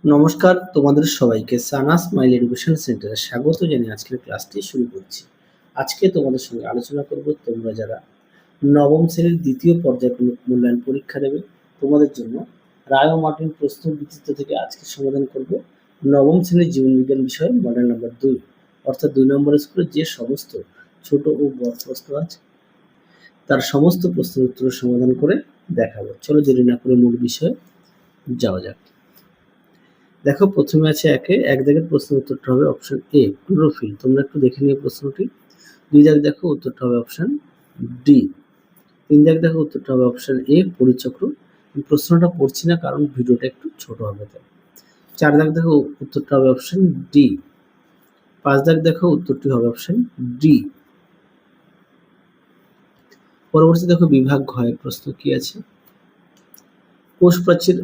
নমস্কার, তোমাদের সবাইকে সানা স্মাইল এডুকেশন সেন্টারে স্বাগত জানিয়ে আজকের ক্লাসটি শুরু করছি। আজকে তোমাদের সঙ্গে আলোচনা করব তোমরা যারা নবম শ্রেণীর দ্বিতীয় পর্যায়ক্রমিক মূল্যায়ন পরীক্ষা দেবে, তোমাদের জন্য রায় ও মার্টিন প্রশ্ন বিচিত্র থেকে আজকে সমাধান করব নবম শ্রেণীর জীবনবিজ্ঞান বিষয়ে মডেল নম্বর 2, অর্থাৎ 2 নম্বরের স্কুলে যে সমস্ত ছোট ও বড় প্রশ্ন আছে তার সমস্ত প্রশ্নের উত্তর সমাধান করে দেখাবো। চলো দেরি না করে মূল বিষয়ে যাওয়া যাক। দেখো, প্রথমে আছে এক দাগের প্রশ্নের উত্তরটা হবে অপশন এ, ক্লোরোফিল। তোমরা একটু দেখে নিও প্রশ্নটি। 2 দাগ দেখো, উত্তরটা হবে অপশন ডি। 3 দাগ দেখো, উত্তরটা হবে অপশন এ, পরিচক্র। প্রশ্নটা পড়ছি না কারণ ভিডিওটা একটু ছোট হবে তাই। 4 দাগ দেখো, উত্তরটা হবে অপশন ডি। 5 দাগ দেখো, উত্তরটি হবে অপশন ডি। পরবর্তী দেখো বিভাগ ঘ এর প্রশ্ন কি আছে। কোষ প্রাচীর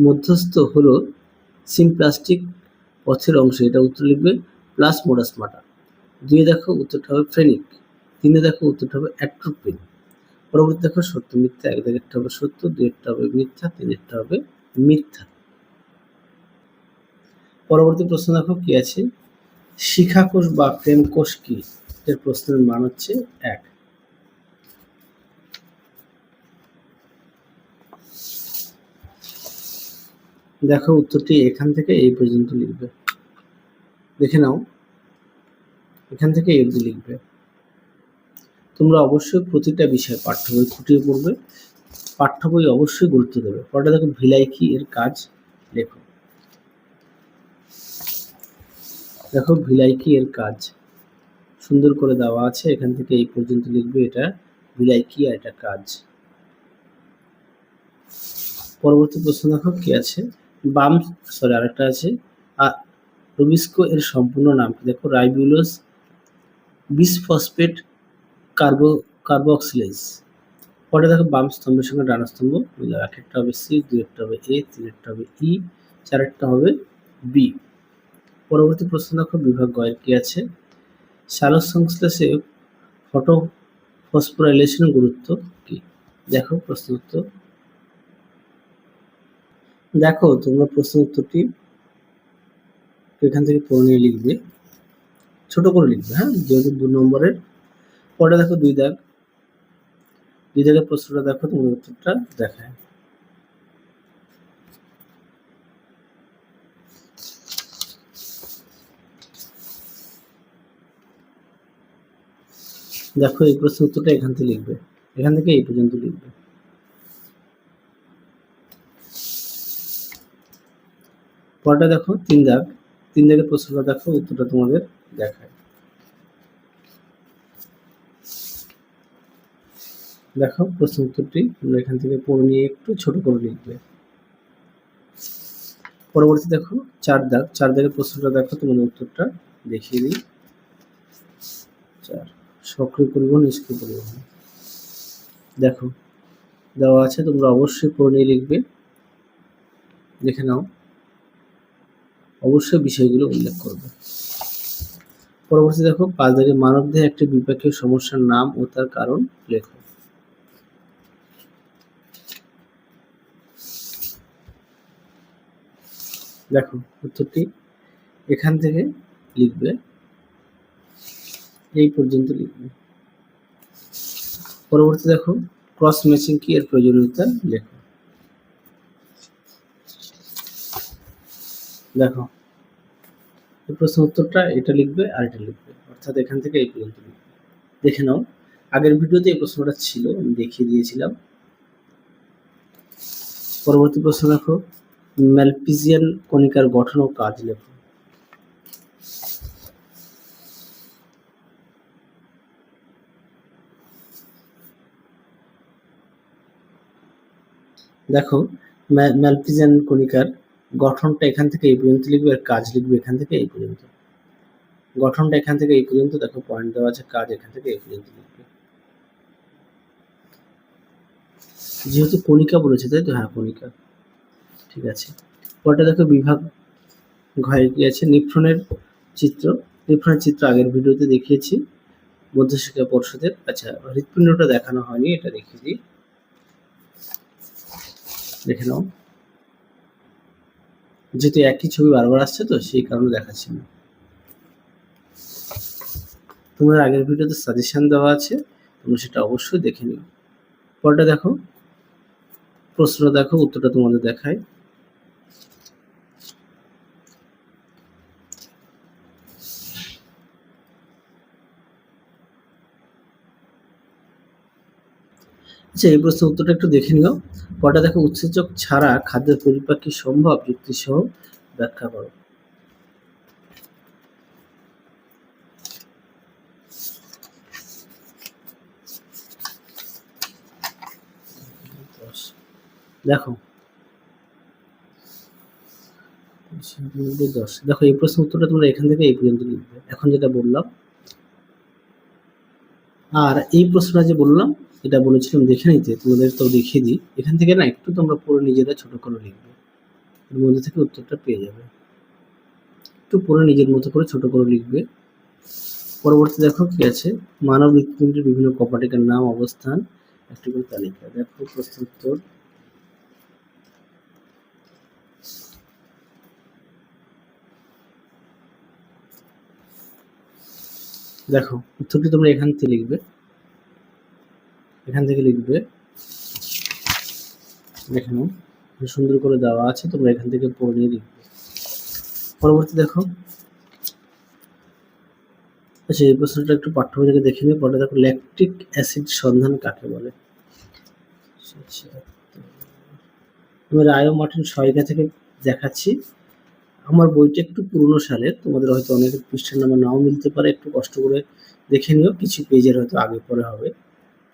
মধ্যস্থ হলো সিমপ্লাস্টিক পথের অংশ, এটা উত্তর লিখবে প্লাজমোডাসমাটা। 2 দেখো, উত্তরটা হবে ফ্রেনিক। 3 দেখো, উত্তরটা হবে অ্যাট্রোপিন। পরবর্তী দেখো সত্য মিথ্যা। 1 দাগেরটা হবে সত্য, 2 এরটা হবে মিথ্যা, 3 এরটা হবে মিথ্যা। পরবর্তী প্রশ্ন দেখো কি আছে। শিখা কোষ বা প্রেম কোষ কি? এর প্রশ্নের মান হচ্ছে 1। দেখো উত্তরটি এখান থেকে এই পর্যন্ত লিখবে। দেখে নাও, এখান থেকে এই অবধি লিখবে। তোমরা অবশ্যই প্রতিটা বিষয় পাঠ্য বই খুঁটিয়ে পড়বে, পাঠ্য বই অবশ্যই গুরুত্ব দেবে। পরেরটা দেখো ভিলাই কি এর কাজ লেখো। দেখো ভিলাই কি এর কাজ সুন্দর করে দেওয়া আছে, এখান থেকে এই পর্যন্ত লিখবে। এটা ভিলাই কি আর এটা কাজ। পরবর্তী প্রশ্ন দেখো কি আছে। আরেকটা আছে রুবিস্কো এর সম্পূর্ণ নাম কি? দেখো রাইবুলোজ বিসফসফেট কার্বক্সিলেজ। পরে দেখো বাম স্তম্ভের সঙ্গে ডান স্তম্ভ মিলাও। 1 একটা হবে সি, 2 একটা হবে এ, 3 একটা হবে ই, 4 একটা হবে বি। পরবর্তী প্রশ্ন দেখো বিভাগ গ এর কি আছে। সালোক সংশ্লেষে ফসফোরাইলেশনের গুরুত্ব কি? দেখো প্রশ্ন উত্তর। দেখো তোমরা প্রশ্ন উত্তরটি এখান থেকে পড়ে নিয়ে লিখবে, ছোট করে লিখবে, হ্যাঁ, যেহেতু 2 নম্বরের। পরে দেখো 2 দাগ, 2 দাগের প্রশ্নটা দেখো, তোমার উত্তরটা দেখায়। দেখো এই প্রশ্ন উত্তরটা এখান থেকে লিখবে, এখান থেকে এই পর্যন্ত লিখবে। পরেরটা দেখো 3 দাগ, 3 দাগের প্রশ্নটা দেখো, উত্তরটা তোমাদের দেখায়। দেখো প্রশ্ন উত্তরটি তোমরা এখান থেকে পড়ে নিয়ে একটু ছোট করে লিখবে। পরবর্তী দেখো 4 দাগ, 4 দাগের প্রশ্নটা দেখো, তোমাদের উত্তরটা দেখিয়ে দিই। 4 সক্রিয় পরিবহন, নিষ্ক্রিয় পরিবহন। দেখো দেওয়া আছে, তোমরা অবশ্যই পড়ে নিয়ে লিখবে, দেখে নাও, অবশ্যই বিষয়গুলো উল্লেখ করবে। পরবর্তী দেখো 5 দাগে মানবদেহে একটি বিপাকীয় সমস্যার নাম ও তার কারণ লেখো। দেখো উত্তরটি এখান থেকে লিখবে, এই পর্যন্ত লিখবে। পরবর্তী দেখো ক্রস ম্যাচিং কি এর প্রয়োজনীয়তা লেখো। দেখো এই প্রশ্ন উত্তরটা এটা লিখবে আর এটা লিখবে, অর্থাৎ এখান থেকে এই পর্যন্ত লিখবে। দেখে নাও, আগের ভিডিওতে এই প্রশ্নটা ছিল, আমি দেখিয়ে দিয়েছিলাম। পরবর্তী প্রশ্ন দেখো ম্যালপিজিয়ান কণিকার গঠন ও কাজ লেখো। দেখো ম্যালপিজিয়ান কণিকার গঠনটা এখান থেকে এই পর্যন্ত লিখবে, আর কাজ লিখবে এখান থেকে এই পর্যন্ত। গঠনটা এখান থেকে এই পর্যন্ত, দেখো পয়েন্ট দেওয়া আছে, কাজ এখান থেকে এই পর্যন্ত লিখবে। যেহেতু কণিকা বলেছে তাই তো, হ্যাঁ কণিকা, ঠিক আছে। পরটা দেখো বিভাগ ঘয়ে কি আছে। নিউট্রনের চিত্র। নিউট্রনের চিত্র আগের ভিডিওতে দেখিয়েছি মধ্যশিক্ষা পর্ষদের। আচ্ছা, হৃৎপিণ্ডটা দেখানো হয়নি, এটা দেখিয়ে দিই, দেখে নাও। যেহেতু একই ছবি বারবার আসছে তো সেই কারণে দেখাচ্ছি না। তোমাদের আগের ভিডিওতে সাজেশন দেওয়া আছে, তোমরা সেটা অবশ্যই দেখে নিও। পরটা দেখো, প্রশ্নটা দেখো, উত্তরটা তোমাদের দেখায়। আচ্ছা, এই প্রশ্নের উত্তরটা একটু দেখে নিও। পরটা দেখো, উৎসেচক ছাড়া খাদ্যের পরিপাক কি সম্ভব? যুক্তিসহ ব্যাখ্যা করো। দেখো দেখো, এই প্রশ্নের উত্তরটা তোমরা এখান থেকে এই পর্যন্ত লিখবে, এখন যেটা বললাম। আর এই প্রশ্নটা যে বললাম, এটা বলেছিলাম দেখে নিতে, তোমাদের তো দেখিয়ে দিই। এখান থেকে না একটু তোমরা পুরো নিজেরা ছোট করে লিখবে, এর মধ্যে থেকে উত্তরটা পেয়ে যাবে। একটু পুরো নিজের মতো করে ছোট করে লিখবে। পরবর্তী দেখো কি আছে, মানব হৃৎপিণ্ডের বিভিন্ন কপাটিকার নাম, অবস্থান, একটি করে তালিকা। দেখো প্রশ্ন উত্তর। দেখো উত্তরটি তোমরা এখান থেকে লিখবে, এখান থেকে লিখবে। দেখে নাও সুন্দর করে দেওয়া আছে, তোমরা এখান থেকে পড়ে নিয়ে লিখবে। পরবর্তী দেখো, আচ্ছা এই প্রশ্নটা একটু পাঠ্য বই থেকে দেখে নিই। পরে দেখো, ল্যাকটিক অ্যাসিড সন্ধান কাকে বলে? আমি রায় ও মার্টিন সহায়িকা থেকে দেখাচ্ছি। আমার বইটা একটু পুরনো সালের, তোমাদের হয়তো অনেক পৃষ্ঠার নাম্বার নাও মিলতে পারে, একটু কষ্ট করে দেখে নিও। কিছু পেজের হয়তো আগে পরে হবে,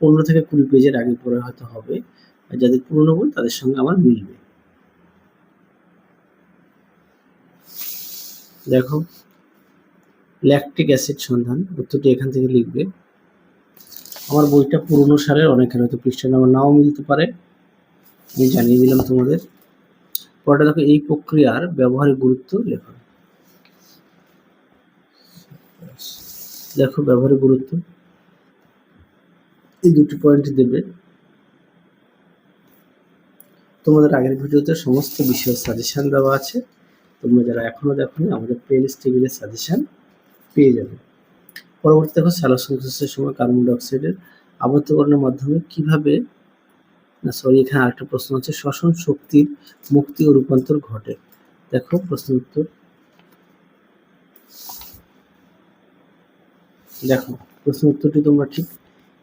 15 থেকে 20 পেজের আগে পরে হয়তো হবে। আর যাদের পুরনো বই তাদের সঙ্গে আমার মিলবে। দেখো, ল্যাকটিক অ্যাসিড সন্ধান, উত্তরটি এখান থেকে লিখবে। আমার বইটা পুরনো সালের, অনেকের হয়তো পৃষ্ঠার নাম্বার নাও মিলতে পারে, আমি জানিয়ে দিলাম তোমাদের। পরে দেখো, এই প্রক্রিয়ার ব্যবহারিক গুরুত্ব লেখো। দেখো ব্যবহারিক গুরুত্ব, এই দুটি পয়েন্ট দেবে। তোমাদের আগের ভিডিওতে সমস্ত বিষয়ের সাজেশন দেওয়া আছে, তোমরা যারা এখনো দেখোনি আমাদের প্লেলিস্ট টেবিলের সাজেশন পেয়ে যাবে। পরবর্তী দেখো, সালোক সংশ্লেষের সময় কার্বন ডাই অক্সাইডের আবদ্ধকরণের মাধ্যমে কিভাবে, না সরি, এখানে আরেকটা প্রশ্ন আছে, শ্বসন শক্তির মুক্তি ও রূপান্তর ঘটে। দেখো প্রশ্ন উত্তর। দেখো প্রশ্ন উত্তরটি তোমরা ঠিক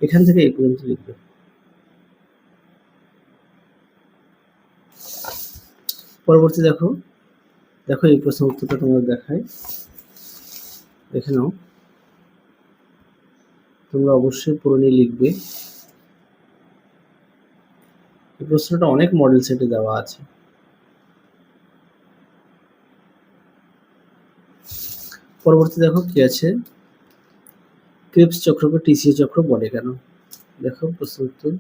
এখান থেকে এই পর্যন্ত লিখবে। পরবর্তী দেখো, দেখো এই প্রশ্ন উত্তরটা তোমাদের দেখায়, দেখে নাও। তোমরা অবশ্যই পড়ে নিয়ে লিখবে। এই প্রশ্নটা অনেক মডেল সেটে দেওয়া আছে। পরবর্তী দেখো কি আছে, ক্রেবস চক্রকে টিসিএ চক্র বলে কেন? দেখো প্রশ্ন উত্তর।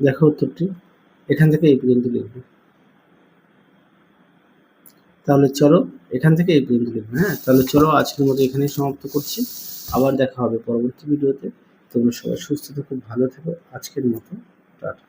দেখো উত্তরটি এখান থেকে এই পর্যন্ত লিখবে। তাহলে চলো এখান থেকে এই পর্যন্ত লিখবে। হ্যাঁ, তাহলে চলো আজকের মতো এখানেই সমাপ্ত করছি। আবার দেখা হবে পরবর্তী ভিডিওতে। তোমরা সবাই সুস্থ থেকো, ভালো থেকো। আজকের মতো টাটা।